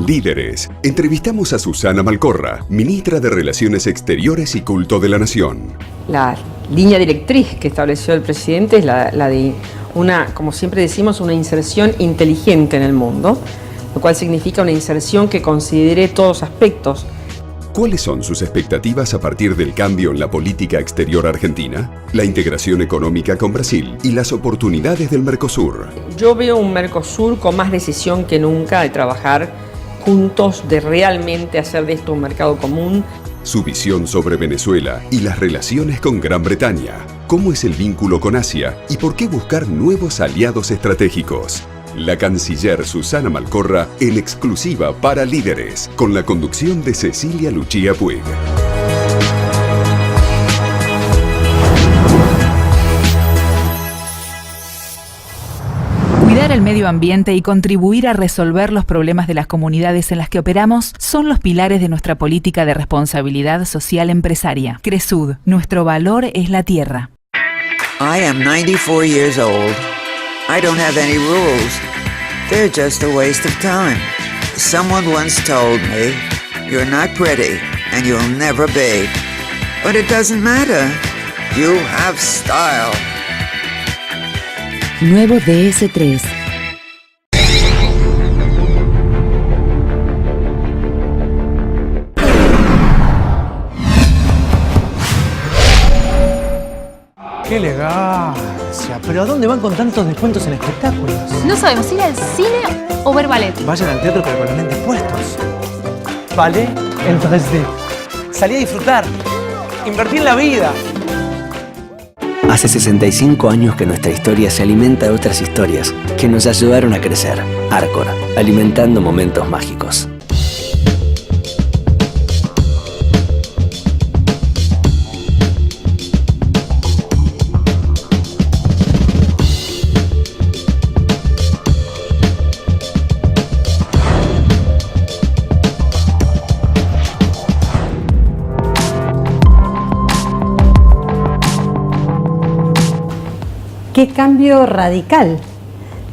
Líderes. Entrevistamos a Susana Malcorra, ministra de Relaciones Exteriores y Culto de la Nación. La línea directriz que estableció el presidente es la de como siempre decimos, una inserción inteligente en el mundo, lo cual significa una inserción que considere todos aspectos. ¿Cuáles son sus expectativas a partir del cambio en la política exterior argentina, la integración económica con Brasil y las oportunidades del Mercosur? Yo veo un Mercosur con más decisión que nunca de trabajar juntos, de realmente hacer de esto un mercado común. Su visión sobre Venezuela y las relaciones con Gran Bretaña. ¿Cómo es el vínculo con Asia y por qué buscar nuevos aliados estratégicos? La canciller Susana Malcorra en exclusiva para Líderes, con la conducción de Cecilia Lucía Puig. Cuidar el medio ambiente y contribuir a resolver los problemas de las comunidades en las que operamos son los pilares de nuestra política de responsabilidad social empresaria. Cresud, nuestro valor es la tierra. I am 94 years old. I don't have any rules. They're just a waste of time. Someone once told me, you're not pretty and you'll never be. But it doesn't matter. You have style. Nuevo DS3. ¡Qué elegancia! ¿Pero a dónde van con tantos descuentos en espectáculos? No sabemos ir al cine o ver ballet. Vayan al teatro pero con los lentes puestos. Ballet en 3D. Salí a disfrutar. Invertí en la vida. Hace 65 años que nuestra historia se alimenta de otras historias que nos ayudaron a crecer. Arcor, alimentando momentos mágicos. ¿Qué cambio radical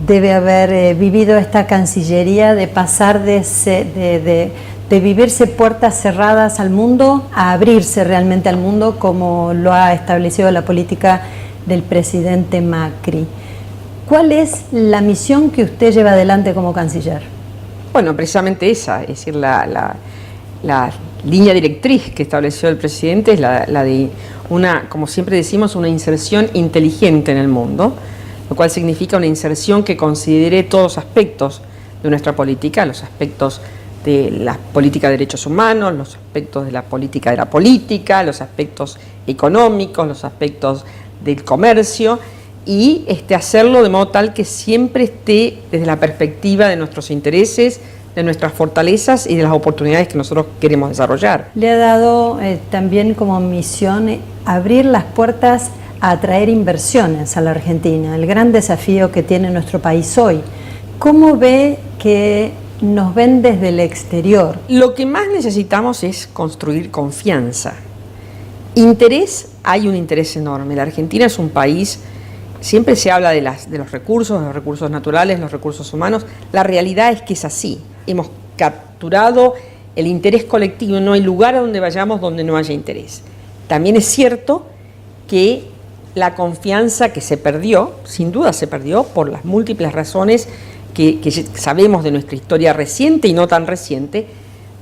debe haber vivido esta Cancillería de pasar de vivirse puertas cerradas al mundo a abrirse realmente al mundo como lo ha establecido la política del presidente Macri? ¿Cuál es la misión que usted lleva adelante como canciller? Bueno, precisamente esa, es decir, la línea directriz que estableció el presidente es la de como siempre decimos, una inserción inteligente en el mundo, lo cual significa una inserción que considere todos aspectos de nuestra política, los aspectos de la política de derechos humanos, los aspectos de la política, los aspectos económicos, los aspectos del comercio, y hacerlo de modo tal que siempre esté desde la perspectiva de nuestros intereses, de nuestras fortalezas y de las oportunidades que nosotros queremos desarrollar. Le ha dado también como misión abrir las puertas a atraer inversiones a la Argentina, el gran desafío que tiene nuestro país hoy. ¿Cómo ve que nos ven desde el exterior? Lo que más necesitamos es construir confianza. Interés, hay un interés enorme. La Argentina es un país, siempre se habla de los recursos naturales, los recursos humanos. La realidad es que es así. Hemos capturado el interés colectivo, no hay lugar a donde vayamos donde no haya interés. También es cierto que la confianza que se perdió, sin duda se perdió por las múltiples razones que sabemos de nuestra historia reciente y no tan reciente,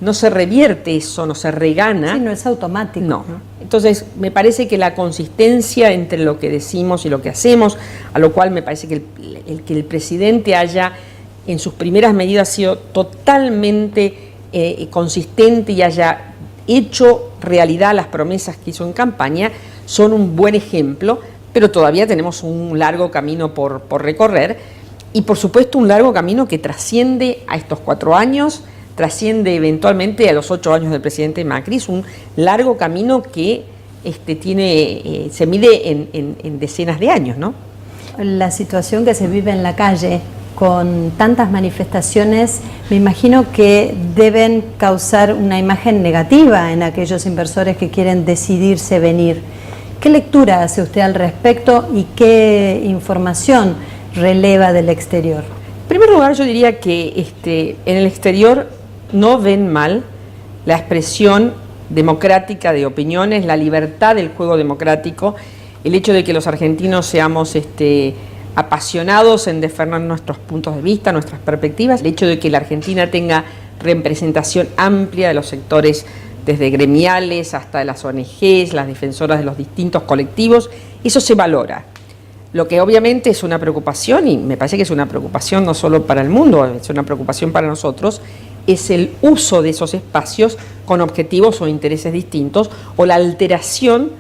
no se revierte eso, no se regana. Sí, no es automático. No. Entonces, me parece que la consistencia entre lo que decimos y lo que hacemos, a lo cual me parece que el presidente haya en sus primeras medidas sido totalmente consistente y haya hecho realidad las promesas que hizo en campaña, son un buen ejemplo, pero todavía tenemos un largo camino por recorrer y por supuesto un largo camino que trasciende a estos 4 años, trasciende eventualmente a los 8 años del presidente Macri. Es un largo camino que se mide en decenas de años, ¿no? La situación que se vive en la calle con tantas manifestaciones, me imagino que deben causar una imagen negativa en aquellos inversores que quieren decidirse venir. ¿Qué lectura hace usted al respecto y qué información releva del exterior? En primer lugar, yo diría que en el exterior no ven mal la expresión democrática de opiniones, la libertad del juego democrático, el hecho de que los argentinos seamos apasionados en defender nuestros puntos de vista, nuestras perspectivas, el hecho de que la Argentina tenga representación amplia de los sectores, desde gremiales hasta de las ONGs, las defensoras de los distintos colectivos, eso se valora. Lo que obviamente es una preocupación, y me parece que es una preocupación no solo para el mundo, es una preocupación para nosotros, es el uso de esos espacios con objetivos o intereses distintos, o la alteración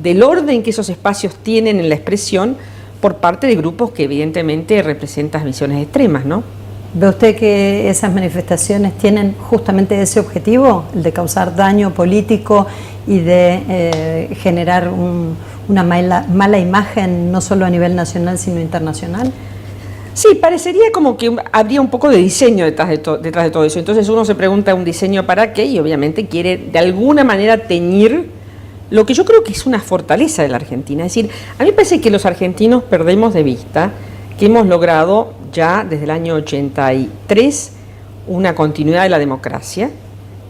del orden que esos espacios tienen en la expresión por parte de grupos que evidentemente representan visiones extremas, ¿no? ¿Ve usted que esas manifestaciones tienen justamente ese objetivo, el de causar daño político y de generar una mala imagen, no solo a nivel nacional, sino internacional? Sí, parecería como que habría un poco de diseño detrás de todo eso. Entonces uno se pregunta, ¿un diseño para qué? Y obviamente quiere de alguna manera teñir lo que yo creo que es una fortaleza de la Argentina. Es decir, a mí me parece que los argentinos perdemos de vista que hemos logrado ya desde el año 83 una continuidad de la democracia.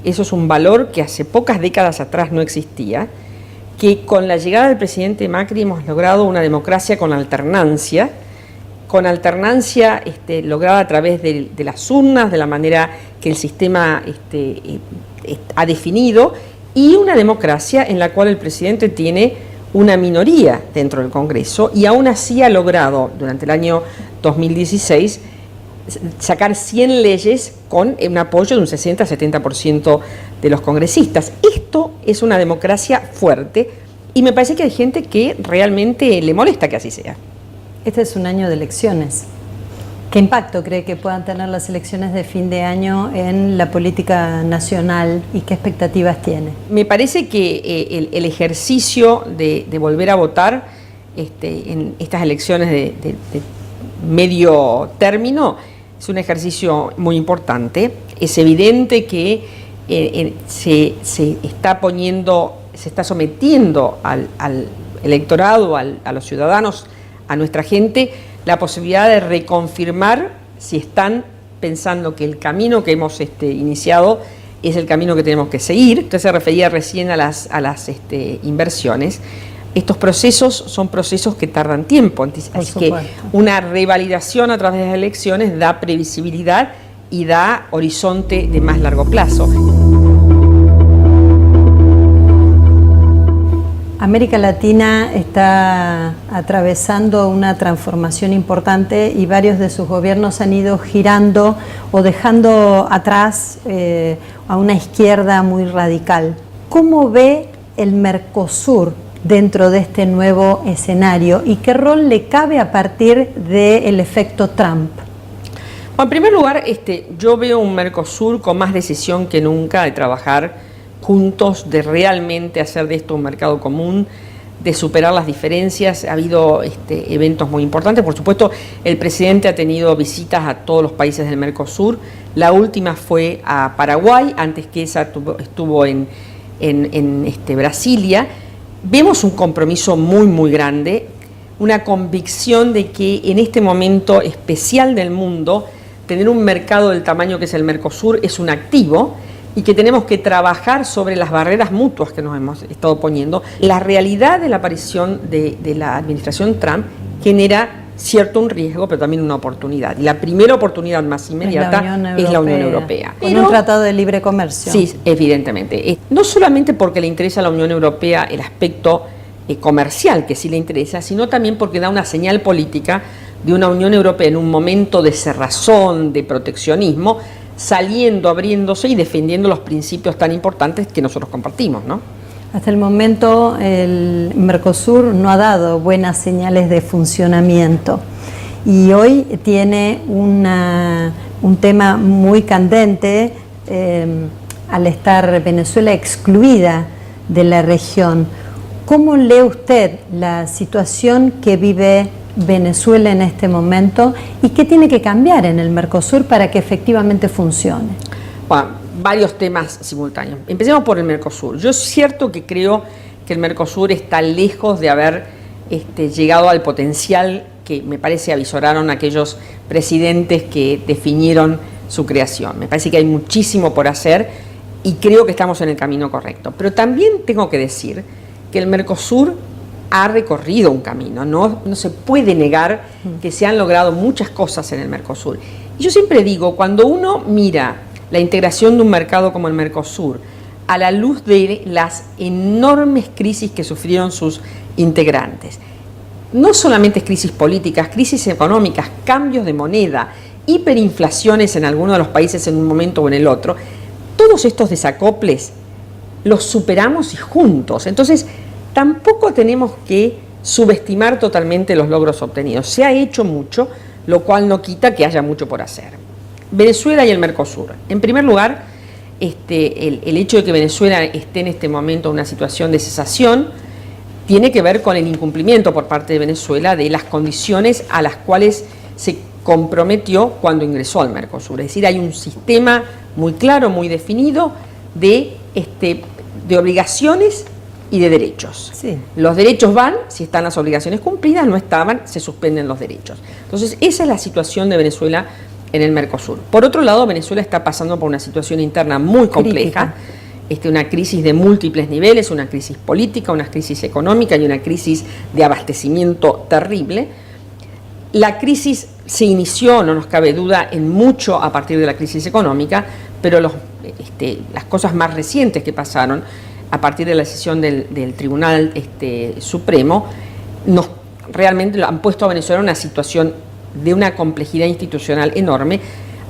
Eso es un valor que hace pocas décadas atrás no existía, que con la llegada del presidente Macri hemos logrado una democracia con alternancia lograda a través de las urnas, de la manera que el sistema ha definido, y una democracia en la cual el presidente tiene una minoría dentro del Congreso y aún así ha logrado durante el año 2016 sacar 100 leyes con un apoyo de un 60-70% de los congresistas. Esto es una democracia fuerte y me parece que hay gente que realmente le molesta que así sea. Este es un año de elecciones. ¿Qué impacto cree que puedan tener las elecciones de fin de año en la política nacional y qué expectativas tiene? Me parece que el ejercicio de volver a votar en estas elecciones de medio término es un ejercicio muy importante. Es evidente que se está sometiendo al electorado, a los ciudadanos, a nuestra gente, la posibilidad de reconfirmar si están pensando que el camino que hemos iniciado es el camino que tenemos que seguir. Usted se refería recién a las inversiones. Estos procesos son procesos que tardan tiempo, así que una revalidación a través de las elecciones da previsibilidad y da horizonte de más largo plazo. América Latina está atravesando una transformación importante y varios de sus gobiernos han ido girando o dejando atrás a una izquierda muy radical. ¿Cómo ve el Mercosur dentro de este nuevo escenario y qué rol le cabe a partir del efecto Trump? Bueno, en primer lugar, yo veo un Mercosur con más decisión que nunca de trabajar juntos, de realmente hacer de esto un mercado común, de superar las diferencias. Ha habido eventos muy importantes. Por supuesto, el presidente ha tenido visitas a todos los países del Mercosur. La última fue a Paraguay, antes que esa estuvo en Brasilia. Vemos un compromiso muy, muy grande, una convicción de que en este momento especial del mundo, tener un mercado del tamaño que es el Mercosur es un activo, y que tenemos que trabajar sobre las barreras mutuas que nos hemos estado poniendo. La realidad de la aparición de la administración Trump genera un riesgo, pero también una oportunidad. Y la primera oportunidad más inmediata es la Unión Europea. Con un tratado de libre comercio. Sí, evidentemente. No solamente porque le interesa a la Unión Europea el aspecto comercial, que sí le interesa, sino también porque da una señal política de una Unión Europea en un momento de cerrazón, de proteccionismo, saliendo, abriéndose y defendiendo los principios tan importantes que nosotros compartimos, ¿no? Hasta el momento el Mercosur no ha dado buenas señales de funcionamiento y hoy tiene un tema muy candente al estar Venezuela excluida de la región. ¿Cómo lee usted la situación que vive Venezuela en este momento y qué tiene que cambiar en el Mercosur para que efectivamente funcione? Bueno, varios temas simultáneos. Empecemos por el Mercosur. Yo es cierto que creo que el Mercosur está lejos de haber llegado al potencial que me parece avisoraron aquellos presidentes que definieron su creación. Me parece que hay muchísimo por hacer y creo que estamos en el camino correcto. Pero también tengo que decir que el Mercosur ha recorrido un camino, no se puede negar que se han logrado muchas cosas en el Mercosur. Y yo siempre digo, cuando uno mira la integración de un mercado como el Mercosur a la luz de las enormes crisis que sufrieron sus integrantes, no solamente crisis políticas, crisis económicas, cambios de moneda, hiperinflaciones en algunos de los países en un momento o en el otro, todos estos desacoples los superamos y juntos. Entonces, tampoco tenemos que subestimar totalmente los logros obtenidos. Se ha hecho mucho, lo cual no quita que haya mucho por hacer. Venezuela y el Mercosur. En primer lugar, el hecho de que Venezuela esté en este momento en una situación de cesación tiene que ver con el incumplimiento por parte de Venezuela de las condiciones a las cuales se comprometió cuando ingresó al Mercosur. Es decir, hay un sistema muy claro, muy definido de obligaciones y de derechos. Sí. Los derechos van, si están las obligaciones cumplidas, no estaban, se suspenden los derechos. Entonces, esa es la situación de Venezuela en el Mercosur. Por otro lado, Venezuela está pasando por una situación interna muy compleja, una crisis de múltiples niveles, una crisis política, una crisis económica y una crisis de abastecimiento terrible. La crisis se inició, no nos cabe duda, en mucho a partir de la crisis económica, pero las cosas más recientes que pasaron a partir de la decisión del Tribunal Supremo, realmente lo han puesto a Venezuela en una situación de una complejidad institucional enorme,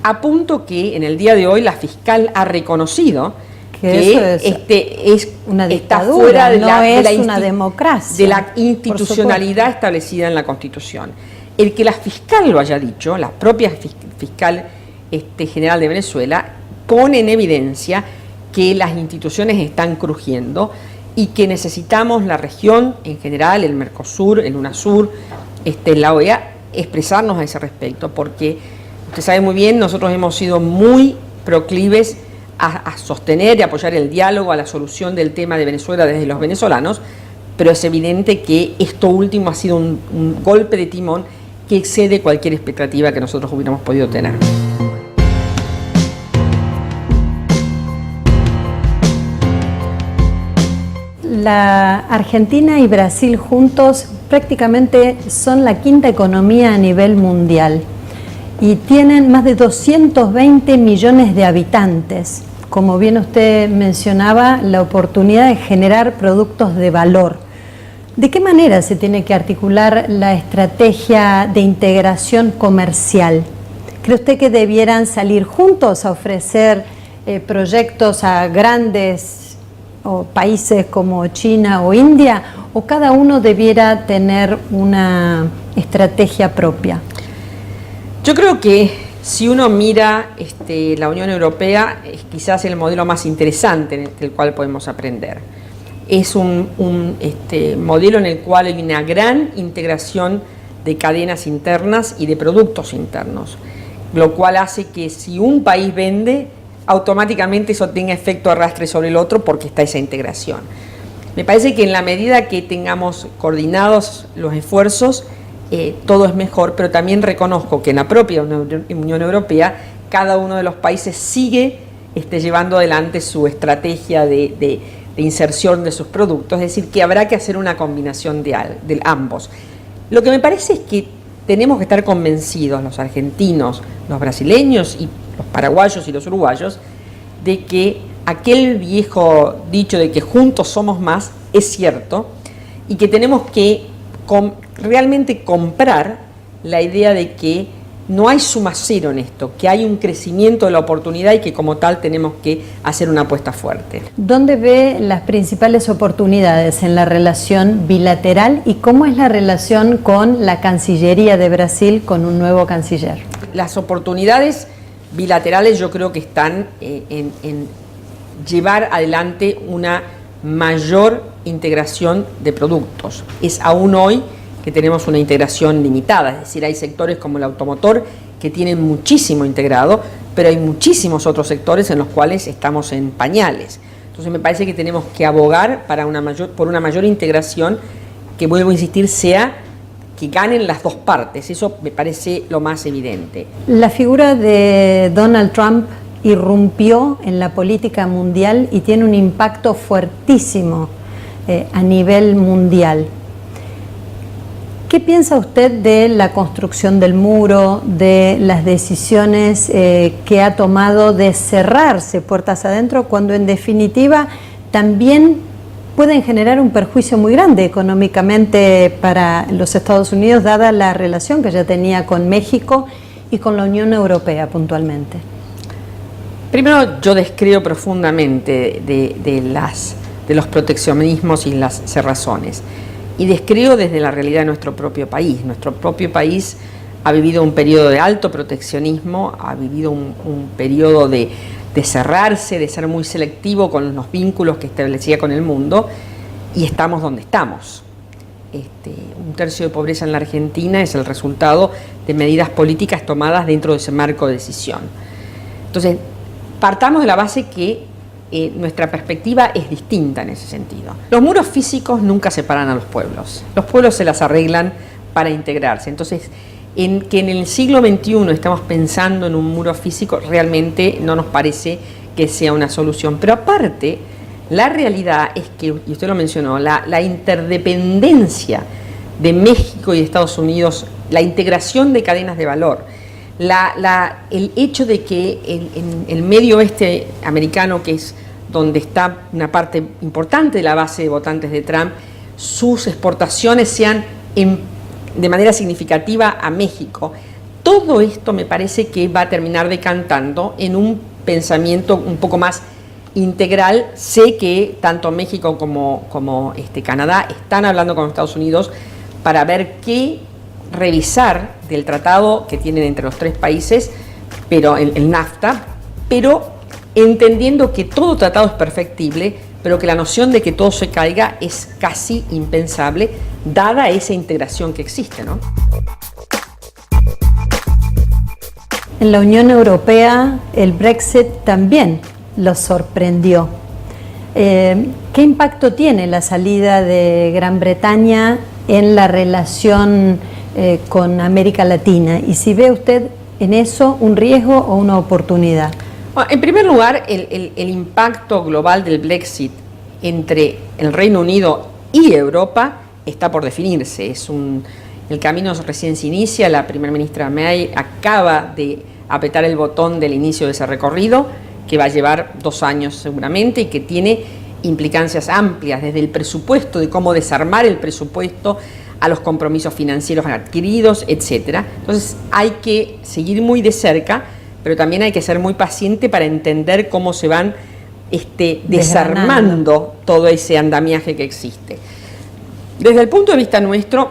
a punto que en el día de hoy la fiscal ha reconocido que es una dictadura, está fuera de una democracia, de la institucionalidad establecida en la Constitución. El que la fiscal lo haya dicho, la propia fiscal general de Venezuela, pone en evidencia que las instituciones están crujiendo y que necesitamos la región en general, el Mercosur, el UNASUR, la OEA, expresarnos a ese respecto, porque usted sabe muy bien, nosotros hemos sido muy proclives a sostener y apoyar el diálogo, a la solución del tema de Venezuela desde los venezolanos, pero es evidente que esto último ha sido un golpe de timón que excede cualquier expectativa que nosotros hubiéramos podido tener. La Argentina y Brasil juntos prácticamente son la quinta economía a nivel mundial y tienen más de 220 millones de habitantes. Como bien usted mencionaba, la oportunidad de generar productos de valor. ¿De qué manera se tiene que articular la estrategia de integración comercial? ¿Cree usted que debieran salir juntos a ofrecer proyectos a grandes países como China o India, o cada uno debiera tener una estrategia propia? Yo creo que si uno mira la Unión Europea, es quizás el modelo más interesante del cual podemos aprender. Es un modelo en el cual hay una gran integración de cadenas internas y de productos internos, lo cual hace que si un país vende, automáticamente eso tenga efecto arrastre sobre el otro porque está esa integración. Me parece que en la medida que tengamos coordinados los esfuerzos, todo es mejor, pero también reconozco que en la propia Unión Europea cada uno de los países sigue llevando adelante su estrategia de inserción de sus productos, es decir, que habrá que hacer una combinación de ambos. Lo que me parece es que tenemos que estar convencidos, los argentinos, los brasileños y los paraguayos y los uruguayos, de que aquel viejo dicho de que juntos somos más es cierto y que tenemos que realmente comprar la idea de que no hay suma cero en esto, que hay un crecimiento de la oportunidad y que como tal tenemos que hacer una apuesta fuerte. ¿Dónde ve las principales oportunidades en la relación bilateral y cómo es la relación con la Cancillería de Brasil con un nuevo canciller? Las oportunidades bilaterales yo creo que están en llevar adelante una mayor integración de productos. Es aún hoy que tenemos una integración limitada, es decir, hay sectores como el automotor que tienen muchísimo integrado, pero hay muchísimos otros sectores en los cuales estamos en pañales. Entonces me parece que tenemos que abogar por una mayor integración que, vuelvo a insistir, sea que ganen las dos partes. Eso me parece lo más evidente. La figura de Donald Trump irrumpió en la política mundial y tiene un impacto fuertísimo a nivel mundial. ¿Qué piensa usted de la construcción del muro, de las decisiones que ha tomado de cerrarse puertas adentro, cuando en definitiva también pueden generar un perjuicio muy grande económicamente para los Estados Unidos, dada la relación que ya tenía con México y con la Unión Europea puntualmente? Primero, yo descreo profundamente de los proteccionismos y las cerrazones. Y descreo desde la realidad de nuestro propio país. Nuestro propio país ha vivido un periodo de alto proteccionismo, ha vivido un periodo de cerrarse, de ser muy selectivo con los vínculos que establecía con el mundo, y estamos donde estamos. Un tercio de pobreza en la Argentina es el resultado de medidas políticas tomadas dentro de ese marco de decisión. Entonces, partamos de la base que nuestra perspectiva es distinta en ese sentido. Los muros físicos nunca separan a los pueblos se las arreglan para integrarse. Entonces, que en el siglo XXI estamos pensando en un muro físico realmente no nos parece que sea una solución. Pero aparte, la realidad es que, y usted lo mencionó, la interdependencia de México y de Estados Unidos, la integración de cadenas de valor, el hecho de que en el medio oeste americano, que es donde está una parte importante de la base de votantes de Trump, sus exportaciones sean de manera significativa a México. Todo esto me parece que va a terminar decantando en un pensamiento un poco más integral. Sé que tanto México como Canadá están hablando con Estados Unidos para ver qué revisar del tratado que tienen entre los tres países, pero el NAFTA, pero entendiendo que todo tratado es perfectible, pero que la noción de que todo se caiga es casi impensable, dada esa integración que existe, ¿no? En la Unión Europea el Brexit también los sorprendió. ¿Qué impacto tiene la salida de Gran Bretaña en la relación con América Latina? Y si ve usted en eso un riesgo o una oportunidad. Bueno, en primer lugar, el impacto global del Brexit entre el Reino Unido y Europa está por definirse. El camino recién se inicia. La primera ministra May acaba de apretar el botón del inicio de ese recorrido, que va a llevar 2 años seguramente y que tiene implicancias amplias, desde el presupuesto, de cómo desarmar el presupuesto, a los compromisos financieros adquiridos, etcétera. Entonces hay que seguir muy de cerca, pero también hay que ser muy paciente para entender cómo se van desarmando todo ese andamiaje que existe. Desde el punto de vista nuestro,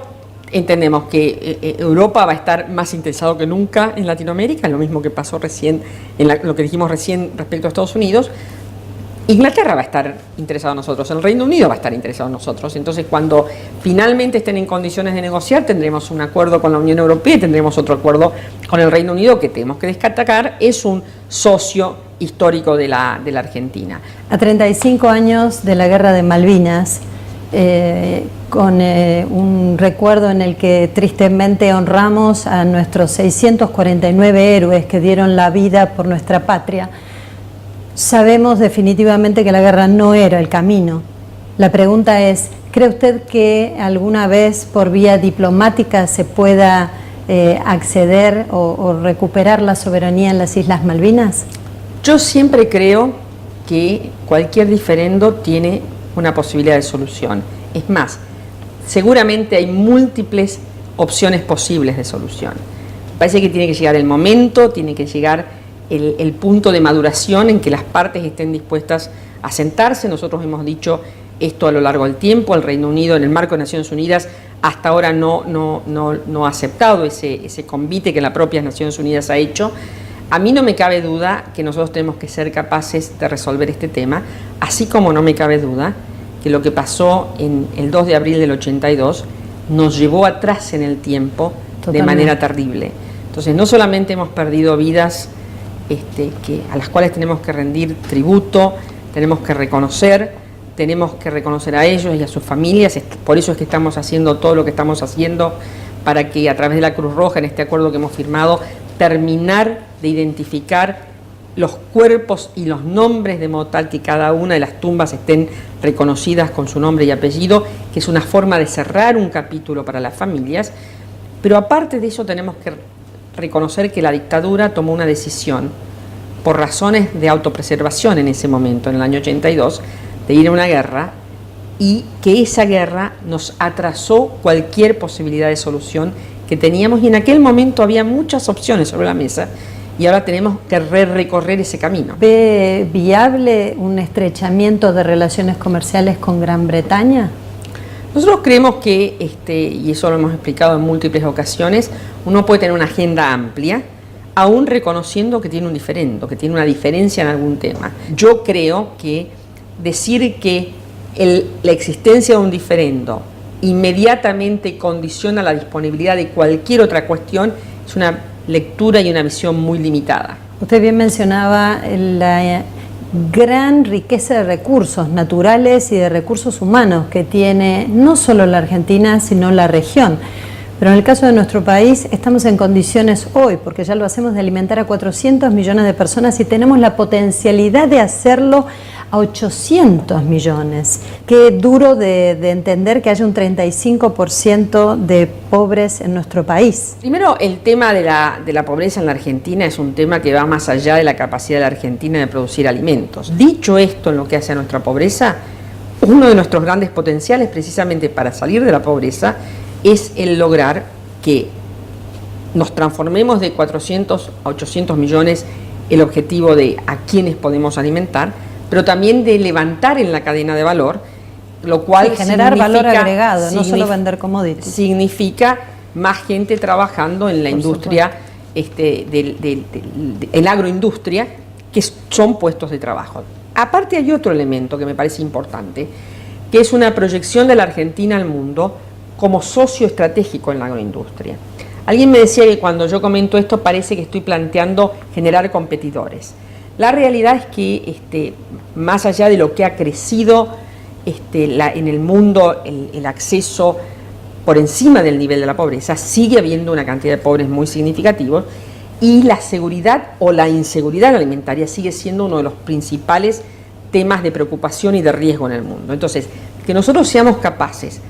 entendemos que Europa va a estar más interesado que nunca en Latinoamérica, lo mismo que pasó recién, lo que dijimos recién respecto a Estados Unidos. Inglaterra va a estar interesado en nosotros, el Reino Unido va a estar interesado en nosotros. Entonces, cuando finalmente estén en condiciones de negociar, tendremos un acuerdo con la Unión Europea y tendremos otro acuerdo con el Reino Unido, que tenemos que destacar, es un socio histórico de la Argentina. A 35 años de la Guerra de Malvinas, con un recuerdo en el que tristemente honramos a nuestros 649 héroes que dieron la vida por nuestra patria, sabemos definitivamente que la guerra no era el camino. La pregunta es, ¿cree usted que alguna vez por vía diplomática se pueda acceder o recuperar la soberanía en las Islas Malvinas? Yo siempre creo que cualquier diferendo tiene una posibilidad de solución. Es más, seguramente hay múltiples opciones posibles de solución. Me parece que tiene que llegar el momento, tiene que llegar el punto de maduración en que las partes estén dispuestas a sentarse. Nosotros hemos dicho esto a lo largo del tiempo. El Reino Unido, en el marco de Naciones Unidas, hasta ahora no ha aceptado ese convite que la propia Naciones Unidas ha hecho. A mí no me cabe duda que nosotros tenemos que ser capaces de resolver este tema, así como no me cabe duda que lo que pasó en el 2 de abril del 82 nos llevó atrás en el tiempo. Totalmente. De manera terrible. Entonces, no solamente hemos perdido vidas a las cuales tenemos que rendir tributo, tenemos que reconocer a ellos y a sus familias. Por eso es que estamos haciendo todo lo que estamos haciendo para que a través de la Cruz Roja, en este acuerdo que hemos firmado, terminar de identificar los cuerpos y los nombres de modo tal que cada una de las tumbas estén reconocidas con su nombre y apellido, que es una forma de cerrar un capítulo para las familias. Pero aparte de eso tenemos que reconocer que la dictadura tomó una decisión por razones de autopreservación en ese momento, en el año 82, de ir a una guerra, y que esa guerra nos atrasó cualquier posibilidad de solución que teníamos, y en aquel momento había muchas opciones sobre la mesa y ahora tenemos que recorrer ese camino. ¿Ve viable un estrechamiento de relaciones comerciales con Gran Bretaña? Nosotros creemos que, y eso lo hemos explicado en múltiples ocasiones, uno puede tener una agenda amplia, aún reconociendo que tiene un diferendo, que tiene una diferencia en algún tema. Yo creo que decir que la existencia de un diferendo inmediatamente condiciona la disponibilidad de cualquier otra cuestión es una lectura y una visión muy limitada. Usted bien mencionaba la gran riqueza de recursos naturales y de recursos humanos que tiene no solo la Argentina, sino la región. Pero en el caso de nuestro país estamos en condiciones hoy, porque ya lo hacemos, de alimentar a 400 millones de personas y tenemos la potencialidad de hacerlo a 800 millones. Qué duro de entender que haya un 35% de pobres en nuestro país. Primero, el tema de la pobreza en la Argentina es un tema que va más allá de la capacidad de la Argentina de producir alimentos. Dicho esto, en lo que hace a nuestra pobreza, uno de nuestros grandes potenciales precisamente para salir de la pobreza es el lograr que nos transformemos de 400 a 800 millones el objetivo de a quienes podemos alimentar, pero también de levantar en la cadena de valor, lo cual generar valor agregado, no solo vender commodities. Significa más gente trabajando en la industria, en la agroindustria, que son puestos de trabajo. Aparte hay otro elemento que me parece importante, que es una proyección de la Argentina al mundo como socio estratégico en la agroindustria. Alguien me decía que cuando yo comento esto parece que estoy planteando generar competidores. La realidad es que más allá de lo que ha crecido en el mundo el acceso por encima del nivel de la pobreza, sigue habiendo una cantidad de pobres muy significativos y la seguridad o la inseguridad alimentaria sigue siendo uno de los principales temas de preocupación y de riesgo en el mundo. Entonces, que nosotros seamos capaces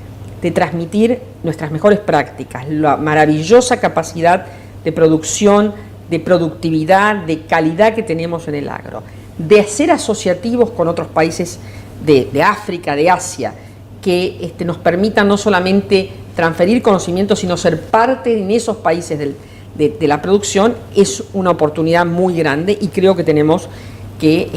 de transmitir nuestras mejores prácticas, la maravillosa capacidad de producción, de productividad, de calidad que tenemos en el agro, de ser asociativos con otros países de África, de Asia, que nos permitan no solamente transferir conocimientos, sino ser parte en esos países de la producción, es una oportunidad muy grande y creo que tenemos que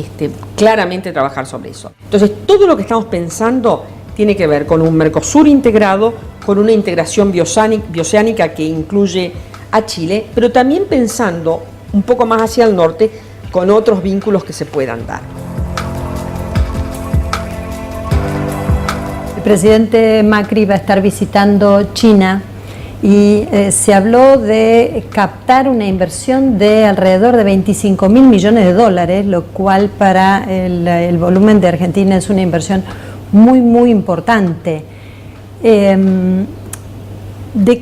claramente trabajar sobre eso. Entonces, todo lo que estamos pensando tiene que ver con un Mercosur integrado, con una integración bioceánica que incluye a Chile, pero también pensando un poco más hacia el norte con otros vínculos que se puedan dar. El presidente Macri va a estar visitando China y se habló de captar una inversión de alrededor de 25.000 millones de dólares, lo cual para el volumen de Argentina es una inversión muy, muy importante. ¿De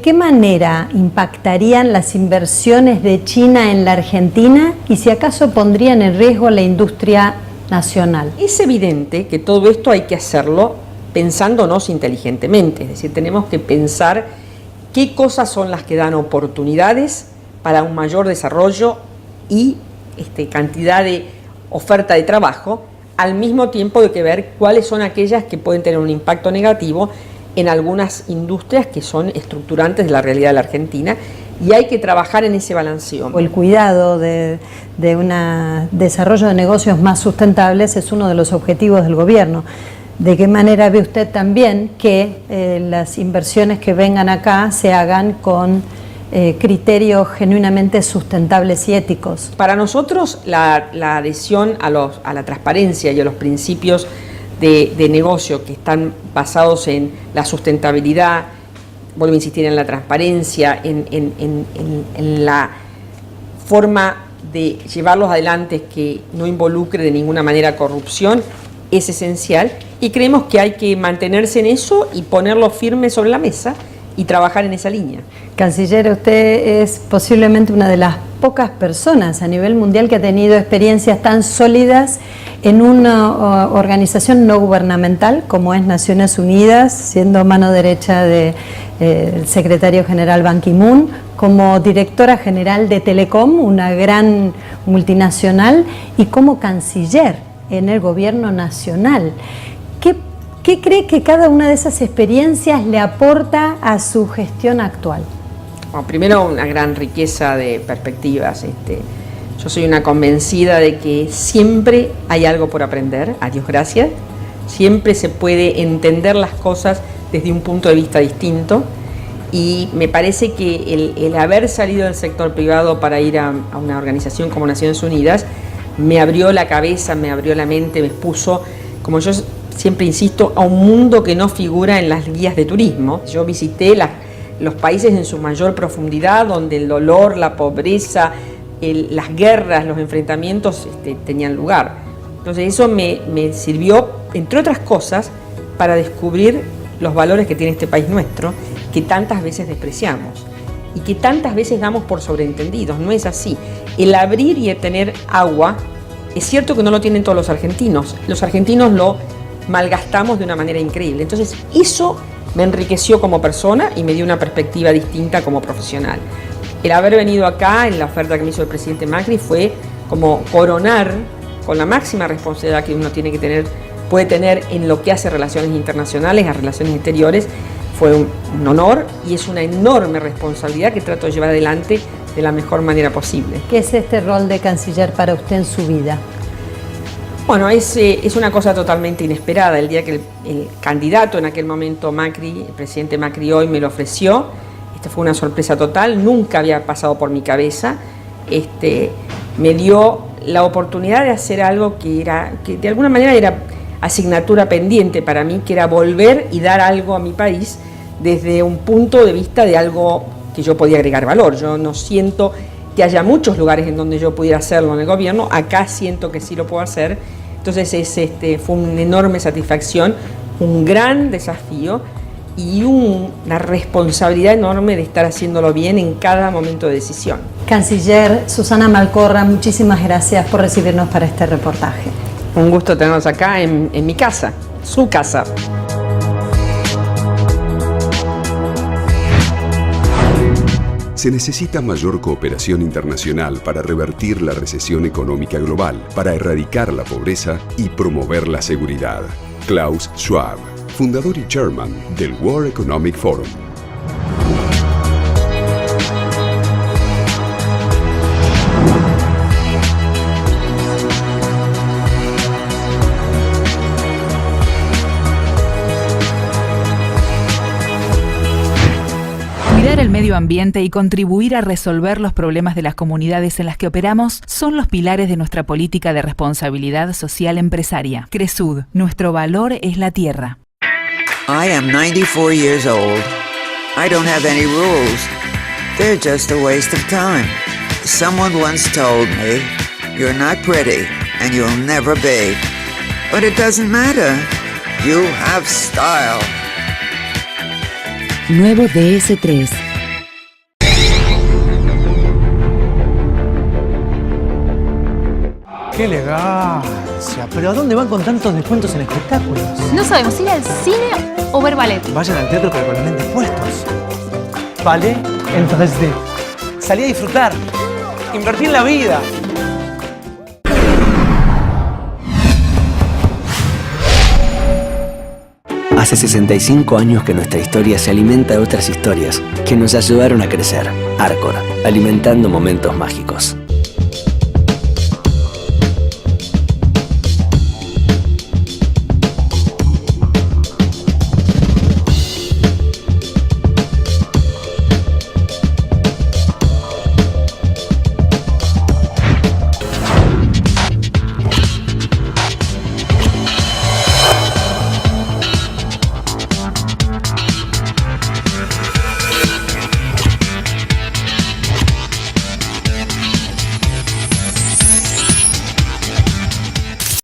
qué manera impactarían las inversiones de China en la Argentina y si acaso pondrían en riesgo la industria nacional? Es evidente que todo esto hay que hacerlo pensándonos inteligentemente, es decir, tenemos que pensar qué cosas son las que dan oportunidades para un mayor desarrollo y cantidad de oferta de trabajo, al mismo tiempo de que ver cuáles son aquellas que pueden tener un impacto negativo en algunas industrias que son estructurantes de la realidad de la Argentina, y hay que trabajar en ese balanceo. El cuidado de un desarrollo de negocios más sustentables es uno de los objetivos del gobierno. ¿De qué manera ve usted también que las inversiones que vengan acá se hagan con criterios genuinamente sustentables y éticos? Para nosotros la adhesión a la transparencia y a los principios de negocio que están basados en la sustentabilidad, vuelvo a insistir en la transparencia, en la forma de llevarlos adelante que no involucre de ninguna manera corrupción, es esencial y creemos que hay que mantenerse en eso y ponerlo firme sobre la mesa y trabajar en esa línea. Canciller, usted es posiblemente una de las pocas personas a nivel mundial que ha tenido experiencias tan sólidas en una organización no gubernamental como es Naciones Unidas, siendo mano derecha del secretario general Ban Ki-moon, como directora general de Telecom, una gran multinacional, y como canciller en el gobierno nacional. ¿Qué cree que cada una de esas experiencias le aporta a su gestión actual? Bueno, primero, una gran riqueza de perspectivas. Yo soy una convencida de que siempre hay algo por aprender, a Dios gracias. Siempre se puede entender las cosas desde un punto de vista distinto. Y me parece que el haber salido del sector privado para ir a una organización como Naciones Unidas me abrió la cabeza, me abrió la mente, me expuso, como yo siempre insisto, a un mundo que no figura en las guías de turismo. Yo visité los países en su mayor profundidad, donde el dolor, la pobreza, las guerras, los enfrentamientos tenían lugar. Entonces eso me sirvió, entre otras cosas, para descubrir los valores que tiene este país nuestro, que tantas veces despreciamos y que tantas veces damos por sobreentendidos. No es así. El abrir y el tener agua, es cierto que no lo tienen todos los argentinos. Los argentinos lo malgastamos de una manera increíble. Entonces eso me enriqueció como persona y me dio una perspectiva distinta como profesional. El haber venido acá en la oferta que me hizo el presidente Macri fue como coronar con la máxima responsabilidad que uno puede tener en lo que hace relaciones internacionales, a relaciones exteriores. Fue un honor y es una enorme responsabilidad que trato de llevar adelante de la mejor manera posible. ¿Qué es este rol de canciller para usted en su vida? Bueno, es una cosa totalmente inesperada. El día que el candidato en aquel momento Macri, el presidente Macri hoy, me lo ofreció, fue una sorpresa total, nunca había pasado por mi cabeza. Me dio la oportunidad de hacer algo que de alguna manera era asignatura pendiente para mí, que era volver y dar algo a mi país desde un punto de vista de algo que yo podía agregar valor. Yo no siento que haya muchos lugares en donde yo pudiera hacerlo en el gobierno, acá siento que sí lo puedo hacer. Entonces fue una enorme satisfacción, un gran desafío y una responsabilidad enorme de estar haciéndolo bien en cada momento de decisión. Canciller Susana Malcorra, muchísimas gracias por recibirnos para este reportaje. Un gusto tenernos acá en mi casa, su casa. Se necesita mayor cooperación internacional para revertir la recesión económica global, para erradicar la pobreza y promover la seguridad. Klaus Schwab, fundador y chairman del World Economic Forum. Cuidar el medio ambiente y contribuir a resolver los problemas de las comunidades en las que operamos son los pilares de nuestra política de responsabilidad social empresaria. Cresud, nuestro valor es la tierra. I am 94 years old. I don't have any rules. They're just a waste of time. Someone once told me, you're not pretty and you'll never be. But it doesn't matter. You have style. Nuevo DS3. ¡Qué elegancia! ¿Pero a dónde van con tantos descuentos en espectáculos? No sabemos ir al cine o ver ballet. Vayan al teatro pero con los lentes puestos. Ballet en 3D. Salí a disfrutar. Invertí en la vida. Hace 65 años que nuestra historia se alimenta de otras historias que nos ayudaron a crecer. Arcor, alimentando momentos mágicos.